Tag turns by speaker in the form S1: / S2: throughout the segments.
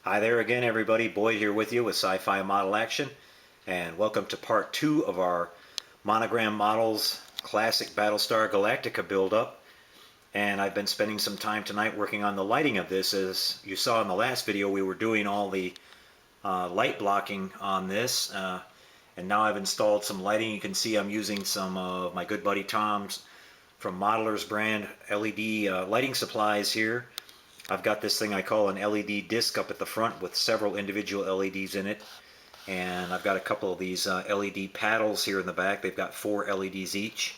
S1: Hi there again, everybody. Boyd here with you with Sci-Fi Model Action, and welcome to part 2 of our Monogram Models Classic Battlestar Galactica build-up. And I've been spending some time tonight working on the lighting of this. As you saw in the last video, we were doing all the light blocking on this, and now I've installed some lighting. You can see I'm using some of my good buddy Tom's from Modeler's brand LED lighting supplies here. I've got this thing I call an LED disc up at the front with several individual LEDs in it, and I've got a couple of these LED paddles here in the back. They've got 4 LEDs each,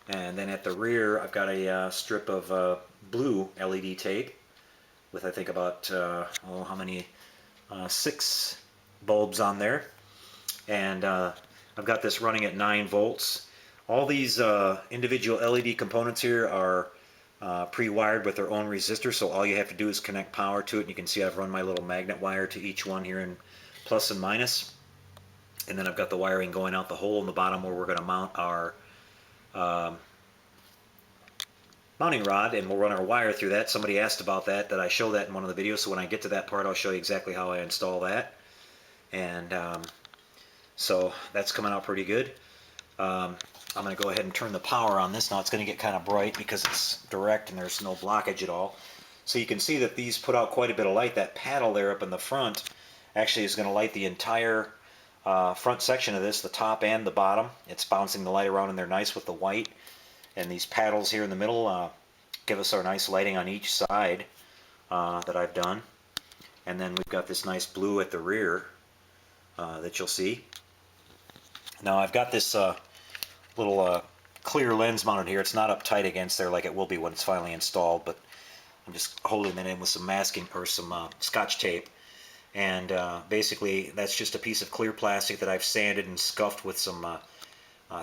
S1: and then at the rear I've got a strip of blue LED tape with I think about how many 6 bulbs on there, and I've got this running at 9 volts. All these individual LED components here are pre-wired with their own resistor, so all you have to do is connect power to it. And you can see I've run my little magnet wire to each one here in plus and minus, and then I've got the wiring going out the hole in the bottom where we're going to mount our mounting rod, and we'll run our wire through that. Somebody asked about that I show that in one of the videos, so when I get to that part I'll show you exactly how I install that. And so that's coming out pretty good. I'm going to go ahead and turn the power on this now. It's going to get kind of bright because it's direct and there's no blockage at all. So you can see that these put out quite a bit of light. That paddle there up in the front actually is going to light the entire front section of this, the top and the bottom. It's bouncing the light around in there nice with the white. And these paddles here in the middle give us our nice lighting on each side that I've done. And then we've got this nice blue at the rear that you'll see. Now I've got this little clear lens mounted here. It's not up tight against there like it will be when it's finally installed, but I'm just holding it in with some masking or some scotch tape. And basically that's just a piece of clear plastic that I've sanded and scuffed with some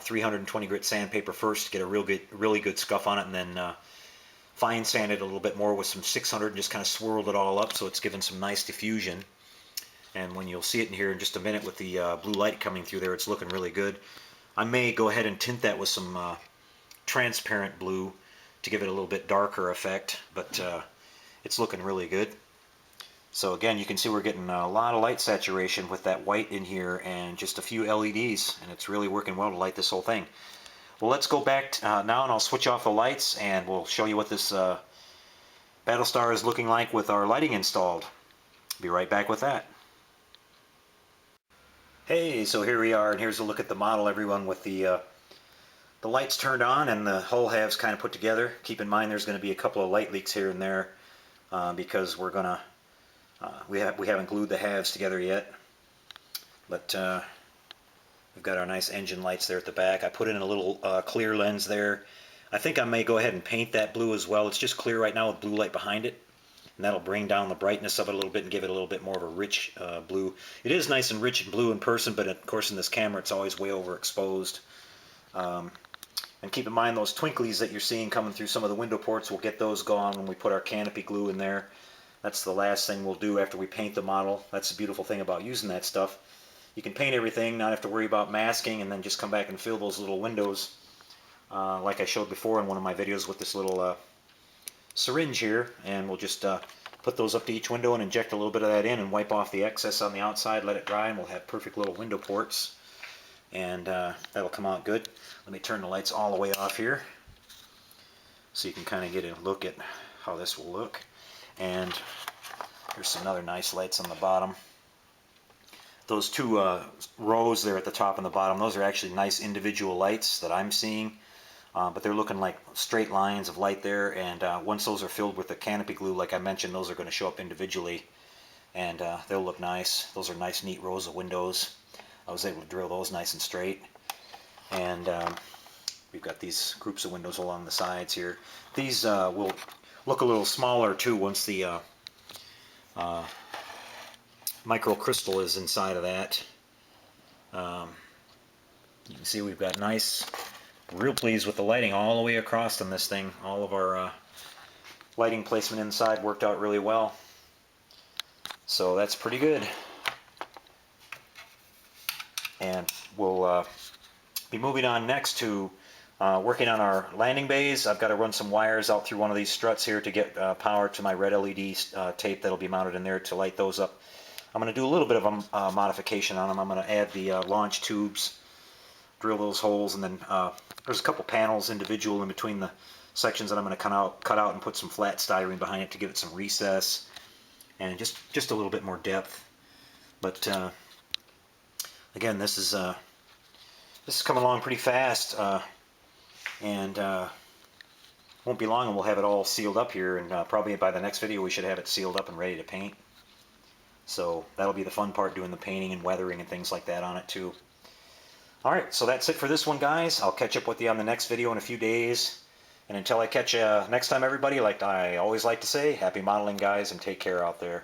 S1: 320 grit sandpaper first to get a really good scuff on it, and then fine sanded a little bit more with some 600 and just kind of swirled it all up so it's given some nice diffusion. And when you'll see it in here in just a minute with the blue light coming through there, it's looking really good. I may go ahead and tint that with some transparent blue to give it a little bit darker effect, but it's looking really good. So again, you can see we're getting a lot of light saturation with that white in here and just a few LEDs, and it's really working well to light this whole thing. Well, let's go back now, and I'll switch off the lights and we'll show you what this Battlestar is looking like with our lighting installed. Be right back with that. Hey, so here we are, and here's a look at the model, everyone, with the lights turned on and the hull halves kind of put together. Keep in mind there's going to be a couple of light leaks here and there because we're gonna we haven't glued the halves together yet, but we've got our nice engine lights there at the back. I put in a little clear lens there. I think I may go ahead and paint that blue as well. It's just clear right now with blue light behind it, and that'll bring down the brightness of it a little bit and give it a little bit more of a rich blue. It is nice and rich and blue in person, but of course in this camera it's always way overexposed. And keep in mind those twinklies that you're seeing coming through some of the window ports, we'll get those gone when we put our canopy glue in there. That's the last thing we'll do after we paint the model. That's the beautiful thing about using that stuff. You can paint everything, not have to worry about masking, and then just come back and fill those little windows like I showed before in one of my videos with this little syringe here, and we'll just put those up to each window and inject a little bit of that in and wipe off the excess on the outside, let it dry, and we'll have perfect little window ports, and that'll come out good. Let me turn the lights all the way off here so you can kind of get a look at how this will look. And here's some other nice lights on the bottom. Those 2 rows there at the top and the bottom, those are actually nice individual lights that I'm seeing. But they're looking like straight lines of light there, and once those are filled with the canopy glue, like I mentioned, those are going to show up individually, and they'll look nice. Those are nice, neat rows of windows. I was able to drill those nice and straight, and we've got these groups of windows along the sides here. These will look a little smaller too once the microcrystal is inside of that. You can see we've got nice, real pleased with the lighting all the way across on this thing. All of our lighting placement inside worked out really well. So that's pretty good. And we'll be moving on next to Working on our landing bays, I've got to run some wires out through one of these struts here to get power to my red LED tape that'll be mounted in there to light those up. I'm going to do a little bit of a modification on them. I'm going to add the launch tubes, drill those holes, and then there's a couple panels individual in between the sections that I'm going to cut out and put some flat styrene behind it to give it some recess and just a little bit more depth. But again, this is coming along pretty fast. And won't be long and we'll have it all sealed up here, and probably by the next video we should have it sealed up and ready to paint. So that'll be the fun part, doing the painting and weathering and things like that on it too. Alright, so that's it for this one, guys. I'll catch up with you on the next video in a few days. And until I catch you next time, everybody, like I always like to say, happy modeling, guys, and take care out there.